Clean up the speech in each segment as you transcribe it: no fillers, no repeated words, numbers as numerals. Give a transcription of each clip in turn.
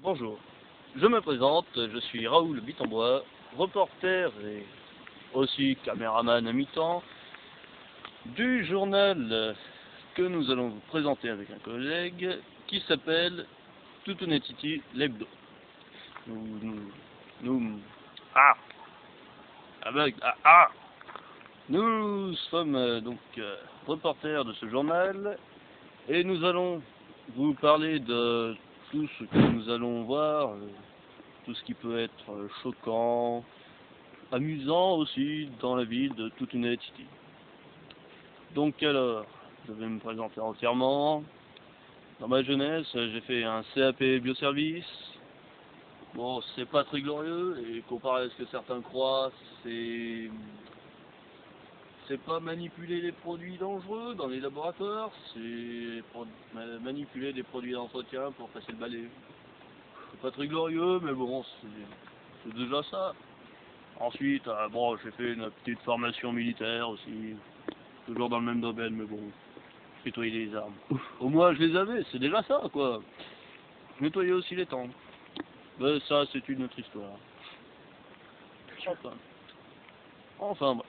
Bonjour, je me présente, je suis Raoul Bitambois, reporter et aussi caméraman à mi-temps du journal que nous allons vous présenter avec un collègue qui s'appelle Toutounetiti l'Hebdo. Nous sommes reporters de ce journal et nous allons vous parler de tout ce que nous allons voir, tout ce qui peut être choquant, amusant aussi dans la ville de Toutounetiti. Donc alors, je vais me présenter entièrement. Dans ma jeunesse, j'ai fait un CAP bioservice. Bon, c'est pas très glorieux et comparé à ce que certains croient, c'est pas manipuler les produits dangereux dans les laboratoires, c'est manipuler des produits d'entretien pour passer le balai. C'est pas très glorieux, mais bon, c'est déjà ça. Ensuite, bon, j'ai fait une petite formation militaire aussi, toujours dans le même domaine, mais bon, nettoyer les armes. Au moins, je les avais, c'est déjà ça, quoi. Je nettoyais aussi les tentes. Mais ça, c'est une autre histoire. Enfin bref.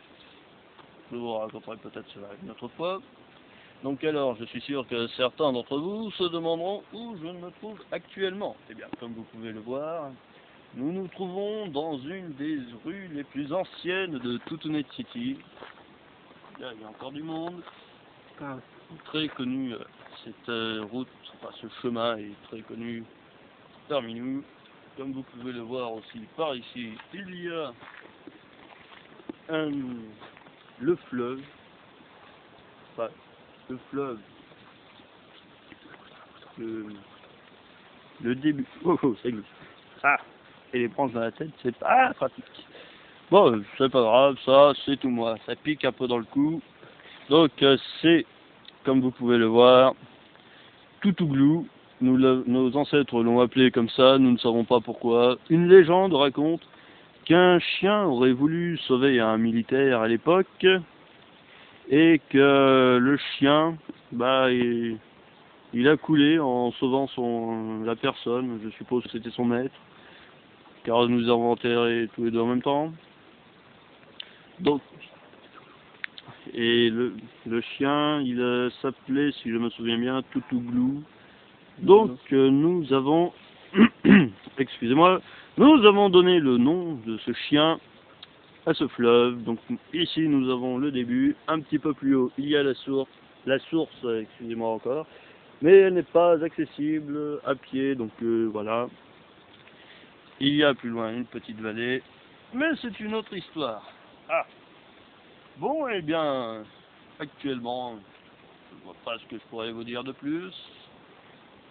Je vous raconterai peut-être cela une autre fois. Donc alors, je suis sûr que certains d'entre vous se demanderont où je me trouve actuellement. Eh bien, comme vous pouvez le voir, nous nous trouvons dans une des rues les plus anciennes de Toutounetiti. Là, il y a encore du monde. Très connu, cette route, enfin ce chemin est très connu parmi nous. Comme vous pouvez le voir aussi par ici, il y a le fleuve. Enfin, le fleuve. Le début. Oh, ça glisse. Ah, et les branches dans la tête, c'est pas pratique. Bon, c'est pas grave, ça, c'est tout moi. Ça pique un peu dans le cou. Donc, c'est, comme vous pouvez le voir, Toutouglou. Nos ancêtres l'ont appelé comme ça, nous ne savons pas pourquoi. Une légende raconte qu'un chien aurait voulu sauver un militaire à l'époque et que le chien, il a coulé en sauvant la personne, je suppose que c'était son maître, car nous avons enterré tous les deux en même temps. Donc, et le chien, il s'appelait, si je me souviens bien, Toutouglou. Donc, nous avons, excusez-moi, nous avons donné le nom de ce chien à ce fleuve. Donc, ici, nous avons le début. Un petit peu plus haut, il y a la source, excusez-moi encore. Mais elle n'est pas accessible à pied, donc voilà. Il y a plus loin une petite vallée, mais c'est une autre histoire. Ah, bon, eh bien, actuellement, je ne vois pas ce que je pourrais vous dire de plus.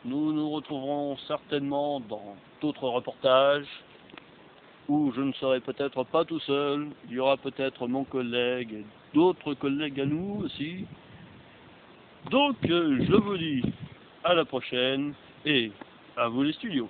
Nous nous retrouverons certainement dans d'autres reportages, où je ne serai peut-être pas tout seul. Il y aura peut-être mon collègue et d'autres collègues à nous aussi. Donc, je vous dis à la prochaine et à vous les studios.